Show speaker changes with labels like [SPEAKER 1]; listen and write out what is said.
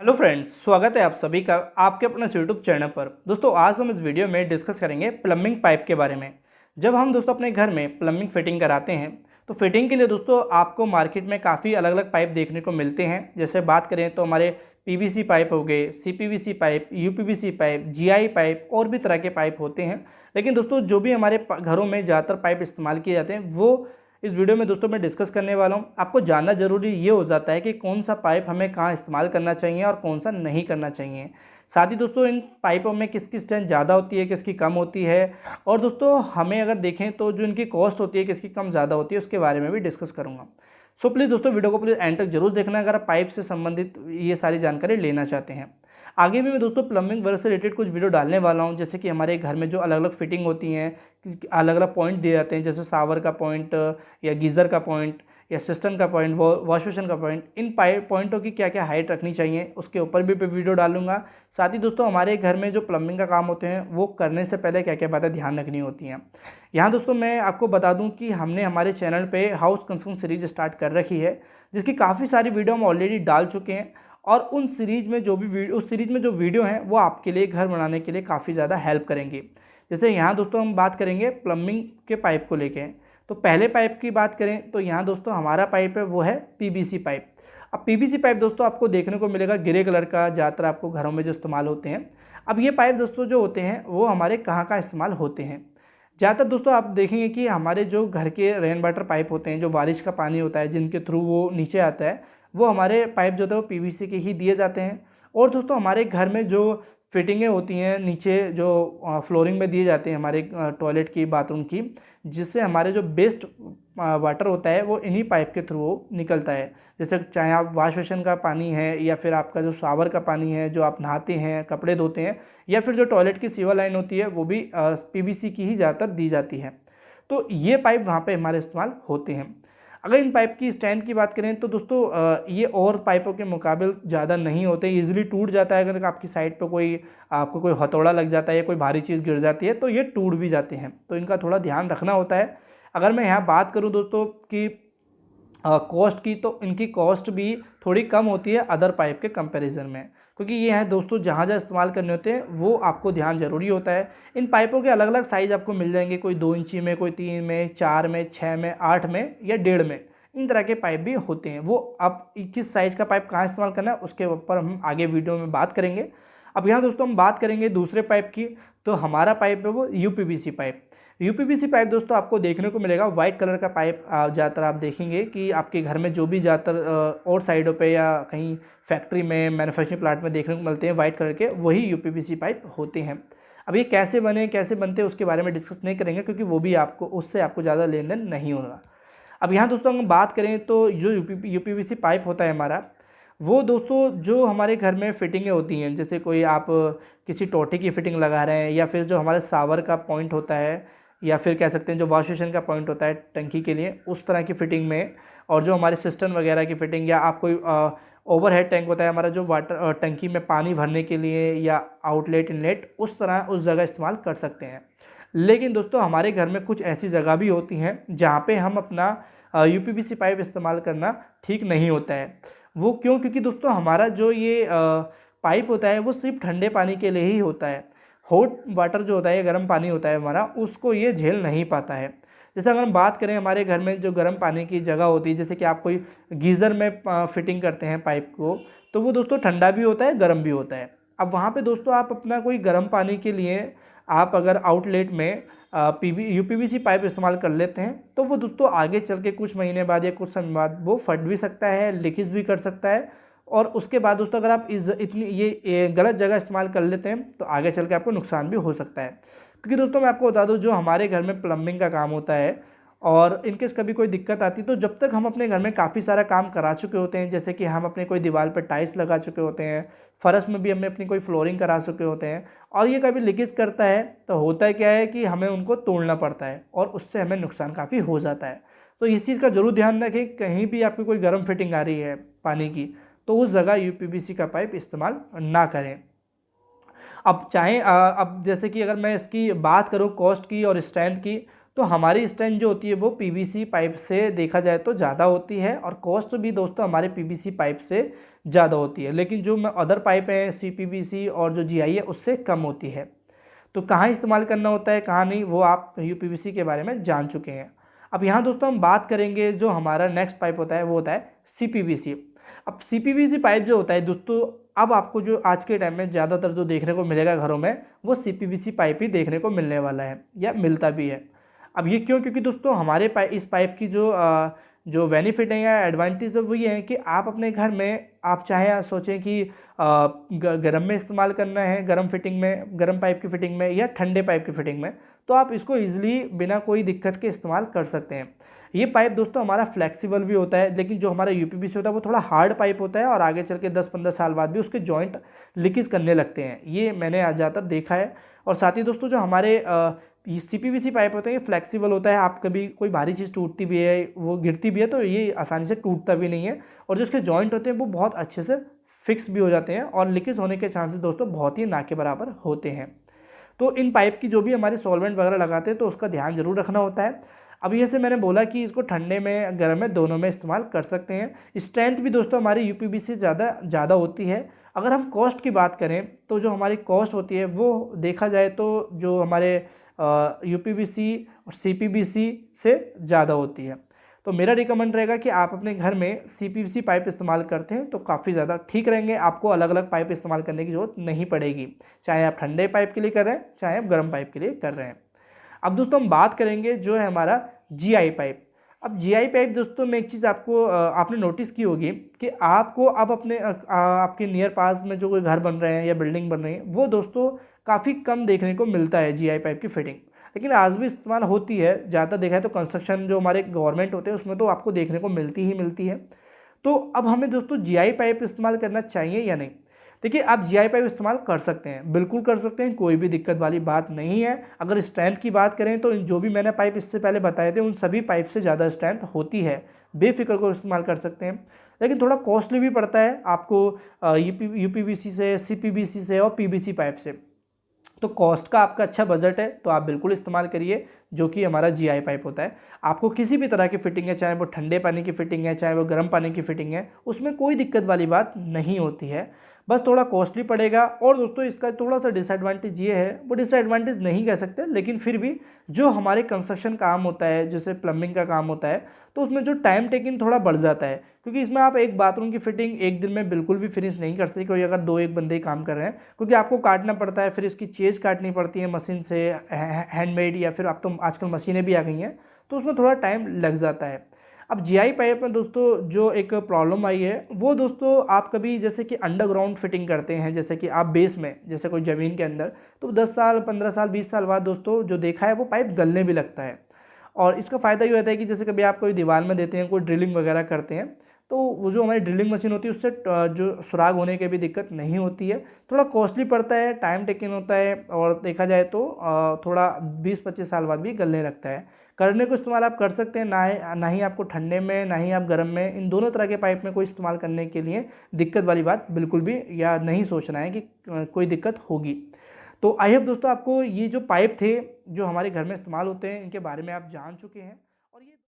[SPEAKER 1] Hello friends, स्वागत है आप सभी का आपके अपने यूट्यूब चैनल पर। दोस्तों आज हम इस वीडियो में डिस्कस करेंगे प्लम्बिंग पाइप के बारे में। जब हम दोस्तों अपने घर में प्लम्बिंग फिटिंग कराते हैं तो फिटिंग के लिए दोस्तों आपको मार्केट में काफ़ी अलग अलग पाइप देखने को मिलते हैं। जैसे बात करें तो हमारे पीवीसी पाइप हो गए, CPVC pipe, UPVC pipe, GI pipe और भी तरह के पाइप होते हैं। लेकिन दोस्तों जो भी हमारे घरों में ज़्यादातर पाइप इस्तेमाल किए जाते हैं वो इस वीडियो में दोस्तों मैं डिस्कस करने वाला हूँ। आपको जानना ज़रूरी ये हो जाता है कि कौन सा पाइप हमें कहाँ इस्तेमाल करना चाहिए और कौन सा नहीं करना चाहिए। साथ ही दोस्तों इन पाइपों में किसकी स्ट्रेंथ ज़्यादा होती है, किसकी कम होती है, और दोस्तों हमें अगर देखें तो जो इनकी कॉस्ट होती है किसकी कम ज़्यादा होती है उसके बारे में भी डिस्कस करूँगा। सो प्लीज़ दोस्तों वीडियो को प्लीज़ एंड तक जरूर देखना अगर आप पाइप से संबंधित ये सारी जानकारी लेना चाहते हैं। आगे भी मैं दोस्तों प्लम्बिंग वर्क से रिलेटेड कुछ वीडियो डालने वाला हूँ, जैसे कि हमारे घर में जो अलग अलग फिटिंग होती हैं, अलग अलग पॉइंट दिए जाते हैं, जैसे शावर का पॉइंट या गीज़र का पॉइंट या सिस्टम का पॉइंट, वॉश बेसिन का पॉइंट, इन पॉइंटों की क्या क्या हाइट रखनी चाहिए उसके ऊपर भी वीडियो डालूंगा। साथ ही दोस्तों हमारे घर में जो प्लम्बिंग का काम होते हैं वो करने से पहले क्या क्या बातें ध्यान रखनी होती हैं। यहाँ दोस्तों मैं आपको बता दूं कि हमने हमारे चैनल पे हाउस कंस्ट्रक्शन सीरीज स्टार्ट कर रखी है, जिसकी काफ़ी सारी वीडियो हम ऑलरेडी डाल चुके हैं। और उन सीरीज में जो भी उस सीरीज में जो वीडियो हैं वो आपके लिए घर बनाने के लिए काफ़ी ज़्यादा हेल्प करेंगे। जैसे यहाँ दोस्तों हम बात करेंगे प्लम्बिंग के पाइप को लेके। तो पहले पाइप की बात करें तो यहाँ दोस्तों हमारा पाइप है वो है पीवीसी पाइप। अब पीवीसी पाइप दोस्तों आपको देखने को मिलेगा ग्रे कलर का, ज़्यादातर आपको घरों में जो इस्तेमाल होते हैं। अब ये पाइप दोस्तों जो होते हैं वो हमारे कहाँ इस्तेमाल होते हैं। ज़्यादातर दोस्तों आप देखेंगे कि हमारे जो घर के रेन वाटर पाइप होते हैं, जो बारिश का पानी होता है जिनके थ्रू वो नीचे आता है, वो हमारे पाइप जो होता है वो पीवीसी के ही दिए जाते हैं। और दोस्तों हमारे घर में जो फिटिंगें होती हैं नीचे जो फ्लोरिंग में दिए जाते हैं हमारे टॉयलेट की, बाथरूम की, जिससे हमारे जो बेस्ट वाटर होता है वो इन्हीं पाइप के थ्रू निकलता है। जैसे चाहे आप वॉश बेसिन का पानी है या फिर आपका जो शावर का पानी है, जो आप नहाते हैं, कपड़े धोते हैं, या फिर जो टॉयलेट की सीवर लाइन होती है वो भी पीवीसी की ही ज़्यादातर दी जाती है। तो ये पाइप वहाँ पे हमारे इस्तेमाल होते हैं। अगर इन पाइप की स्ट्रेंथ की बात करें तो दोस्तों ये और पाइपों के मुकाबले ज़्यादा नहीं होते, ईजिली टूट जाता है। अगर आपकी साइड पर आपको कोई हथौड़ा लग जाता है या कोई भारी चीज़ गिर जाती है तो ये टूट भी जाते हैं, तो इनका थोड़ा ध्यान रखना होता है। अगर मैं यहाँ बात करूँ दोस्तों कि कॉस्ट की, तो इनकी कॉस्ट भी थोड़ी कम होती है अदर पाइप के कंपैरिजन में, क्योंकि ये है दोस्तों जहाँ जहाँ इस्तेमाल करने होते हैं वो आपको ध्यान ज़रूरी होता है। इन पाइपों के अलग अलग साइज़ आपको मिल जाएंगे, कोई 2 इंची में, कोई 3 में, 4 में, 6 में, 8 में या 1.5 में। इन तरह के पाइप भी होते हैं। वो आप किस साइज़ का पाइप कहाँ इस्तेमाल करना है उसके ऊपर हम आगे वीडियो में बात करेंगे। अब यहाँ दोस्तों हम बात करेंगे दूसरे पाइप की। तो हमारा पाइप है वो यूपीवीसी पाइप। यूपीवीसी पाइप दोस्तों आपको देखने को मिलेगा वाइट कलर का पाइप। ज़्यादातर आप देखेंगे कि आपके घर में जो भी ज़्यादातर और साइडों पे या कहीं फैक्ट्री में, मैन्युफैक्चरिंग प्लांट में देखने को मिलते हैं वाइट कलर के, वही यूपीवीसी पाइप होते हैं। अब ये कैसे बनते हैं उसके बारे में डिस्कस नहीं करेंगे, क्योंकि वो भी उससे आपको ज़्यादा लेन देन नहीं होगा। अब यहाँ दोस्तों हम बात करें तो जो यूपीवीसी पाइप होता है हमारा, वो दोस्तों जो हमारे घर में फिटिंगें होती हैं, जैसे कोई आप किसी टोटी की फिटिंग लगा रहे हैं, या फिर जो हमारे शावर का पॉइंट होता है, या फिर कह सकते हैं जो वॉश बेसिन का पॉइंट होता है टंकी के लिए, उस तरह की फ़िटिंग में, और जो हमारे सिस्टम वगैरह की फ़िटिंग, या आप कोई ओवरहेड टैंक होता है हमारा जो वाटर टंकी में पानी भरने के लिए, या आउटलेट इनलेट, उस तरह उस जगह इस्तेमाल कर सकते हैं। लेकिन दोस्तों हमारे घर में कुछ ऐसी जगह भी होती हैं जहाँ पे हम अपना यूपीवीसी पाइप इस्तेमाल करना ठीक नहीं होता है। वो क्यों? क्योंकि दोस्तों हमारा जो ये पाइप होता है वो सिर्फ ठंडे पानी के लिए ही होता है। हॉट वाटर जो होता है, गर्म पानी होता है हमारा, उसको ये झेल नहीं पाता है। जैसे अगर हम बात करें हमारे घर में जो गर्म पानी की जगह होती है, जैसे कि आप कोई गीज़र में फिटिंग करते हैं पाइप को, तो वो दोस्तों ठंडा भी होता है, गर्म भी होता है। अब वहाँ पे दोस्तों आप अपना कोई गर्म पानी के लिए आप अगर आउटलेट में यूपीवीसी पाइप इस्तेमाल कर लेते हैं तो वो दोस्तों आगे चल के कुछ महीने बाद या कुछ समय बाद वो फट भी सकता है, लीकेज भी कर सकता है। और उसके बाद दोस्तों अगर आप ये गलत जगह इस्तेमाल कर लेते हैं तो आगे चल के आपको नुकसान भी हो सकता है। क्योंकि दोस्तों मैं आपको बता दूं, जो हमारे घर में प्लम्बिंग का काम होता है और इनकेस कभी कोई दिक्कत आती है, तो जब तक हम अपने घर में काफ़ी सारा काम करा चुके होते हैं, जैसे कि हम अपने कोई दीवार पर टाइल्स लगा चुके होते हैं, फर्श में भी हमने अपनी कोई फ्लोरिंग करा चुके होते हैं, और ये कभी लीकेज करता है तो होता है क्या है कि हमें उनको तोड़ना पड़ता है और उससे हमें नुकसान काफ़ी हो जाता है। तो इस चीज़ का ज़रूर ध्यान रखें, कहीं भी आपकी कोई गर्म फिटिंग आ रही है पानी की तो उस जगह यूपीवीसी का पाइप इस्तेमाल ना करें। अब जैसे कि अगर मैं इसकी बात करूँ कॉस्ट की और स्ट्रेंथ की, तो हमारी स्ट्रेंथ जो होती है वो पीवीसी पाइप से देखा जाए तो ज़्यादा होती है, और कॉस्ट भी दोस्तों हमारे पीवीसी पाइप से ज़्यादा होती है, लेकिन जो अदर पाइप है CPVC और जो GI है उससे कम होती है। तो कहाँ इस्तेमाल करना होता है कहाँ नहीं, वो आप UPVC के बारे में जान चुके हैं। अब यहाँ दोस्तों हम बात करेंगे जो हमारा नेक्स्ट पाइप होता है वो होता है CPVC। अब CPVC पाइप जो होता है दोस्तों, अब आपको जो आज के टाइम में ज़्यादातर जो देखने को मिलेगा घरों में वो CPVC पाइप ही देखने को मिलने वाला है या मिलता भी है। अब ये क्यों? क्योंकि दोस्तों हमारे इस पाइप की जो बेनिफिट है या एडवांटेज है वो ये है कि आप अपने घर में आप चाहे आप सोचें कि गर्म में इस्तेमाल करना है, गर्म फिटिंग में, गर्म पाइप की फिटिंग में या ठंडे पाइप की फिटिंग में, तो आप इसको ईजिली बिना कोई दिक्कत के इस्तेमाल कर सकते हैं। ये पाइप दोस्तों हमारा फ्लेक्सिबल भी होता है, लेकिन जो हमारा UPVC होता है वो थोड़ा हार्ड पाइप होता है और आगे चल के 10-15 साल बाद भी उसके जॉइंट लीकेज करने लगते हैं। ये मैंने आज ज़्यादातर देखा है। और साथ ही दोस्तों जो हमारे CPVC पाइप होता है ये फ्लेक्सिबल होता है, आप कभी कोई भारी चीज़ टूटती भी है, वो गिरती भी है तो ये आसानी से टूटता भी नहीं है। और जो इसके जॉइंट होते हैं वो बहुत अच्छे से फिक्स भी हो जाते हैं और लीकेज होने के चांसेस दोस्तों बहुत ही ना के बराबर होते हैं। तो इन पाइप की जो भी हमारे सॉल्वेंट वगैरह लगाते हैं तो उसका ध्यान जरूर रखना होता है। अब जैसे मैंने बोला कि इसको ठंडे में गर्म में दोनों में इस्तेमाल कर सकते हैं। स्ट्रेंथ भी दोस्तों हमारी UPVC से ज़्यादा होती है। अगर हम कॉस्ट की बात करें तो जो हमारी कॉस्ट होती है वो देखा जाए तो जो हमारे UPVC और CPVC से ज़्यादा होती है। तो मेरा रिकमेंड रहेगा कि आप अपने घर में CPVC पाइप इस्तेमाल करते हैं तो काफ़ी ज़्यादा ठीक रहेंगे, आपको अलग अलग पाइप इस्तेमाल करने की ज़रूरत नहीं पड़ेगी, चाहे आप ठंडे पाइप के लिए कर रहे हैं चाहे आप गर्म पाइप के लिए कर रहे हैं। अब दोस्तों हम बात करेंगे जो है हमारा GI पाइप। अब GI पाइप दोस्तों में एक चीज़ आपको आपने नोटिस की होगी कि आपको अब अपने आपके नियर पास में जो कोई घर बन रहे हैं या बिल्डिंग बन रही है वो दोस्तों काफ़ी कम देखने को मिलता है GI पाइप की फिटिंग, लेकिन आज भी इस्तेमाल होती है। ज़्यादा देखा है तो कंस्ट्रक्शन जो हमारे गवर्नमेंट होते हैं उसमें तो आपको देखने को मिलती ही मिलती है। तो अब हमें दोस्तों GI पाइप इस्तेमाल करना चाहिए या नहीं? देखिए आप GI पाइप इस्तेमाल कर सकते हैं, बिल्कुल कर सकते हैं, कोई भी दिक्कत वाली बात नहीं है। अगर स्ट्रेंथ की बात करें तो जो भी मैंने पाइप इससे पहले बताए थे उन सभी पाइप से ज़्यादा स्ट्रेंथ होती है, बेफिक्र को इस्तेमाल कर सकते हैं। लेकिन थोड़ा कॉस्टली भी पड़ता है आपको UPVC से, CPVC से और PVC पाइप से। तो कॉस्ट का आपका अच्छा बजट है तो आप बिल्कुल इस्तेमाल करिए जो कि हमारा GI पाइप होता है। आपको किसी भी तरह की फिटिंग है, चाहे वो ठंडे पानी की फिटिंग है चाहे वो गर्म पानी की फिटिंग है, उसमें कोई दिक्कत वाली बात नहीं होती है, बस थोड़ा कॉस्टली पड़ेगा। और दोस्तों इसका थोड़ा सा डिसएडवांटेज ये है, वो डिसएडवांटेज नहीं कह सकते, लेकिन फिर भी जो हमारे कंस्ट्रक्शन काम होता है जैसे प्लम्बिंग का काम होता है तो उसमें जो टाइम टेकिंग थोड़ा बढ़ जाता है, क्योंकि इसमें आप एक बाथरूम की फिटिंग एक दिन में बिल्कुल भी फिनिश नहीं कर सकते कोई, अगर 2-1 बंदे ही काम कर रहे हैं, क्योंकि आपको काटना पड़ता है, फिर इसकी चेज काटनी पड़ती है मशीन से, हैंडमेड या फिर अब तो आजकल मशीनें भी आ गई हैं, तो उसमें थोड़ा टाइम लग जाता है। अब GI पाइप में दोस्तों जो एक प्रॉब्लम आई है वो दोस्तों, आप कभी जैसे कि अंडरग्राउंड फिटिंग करते हैं, जैसे कि आप बेस में जैसे कोई ज़मीन के अंदर, तो 10 साल 15 साल 20 साल बाद दोस्तों जो देखा है वो पाइप गलने भी लगता है। और इसका फ़ायदा ये होता है कि जैसे कभी आप कोई दीवार में देते हैं, कोई ड्रिलिंग वगैरह करते हैं, तो वो जो हमारी ड्रिलिंग मशीन होती है उससे जो सुराग होने की भी दिक्कत नहीं होती है। थोड़ा कॉस्टली पड़ता है, टाइम टेकिंग होता है और देखा जाए तो थोड़ा 20-25 साल बाद भी गलने लगता है। करने को इस्तेमाल आप कर सकते हैं, ना ही आपको ठंडे में ना ही आप गर्म में, इन दोनों तरह के पाइप में कोई इस्तेमाल करने के लिए दिक्कत वाली बात बिल्कुल भी या नहीं सोचना है कि कोई दिक्कत होगी। तो आई होप दोस्तों आपको ये जो पाइप थे जो हमारे घर में इस्तेमाल होते हैं इनके बारे में आप जान चुके हैं। और ये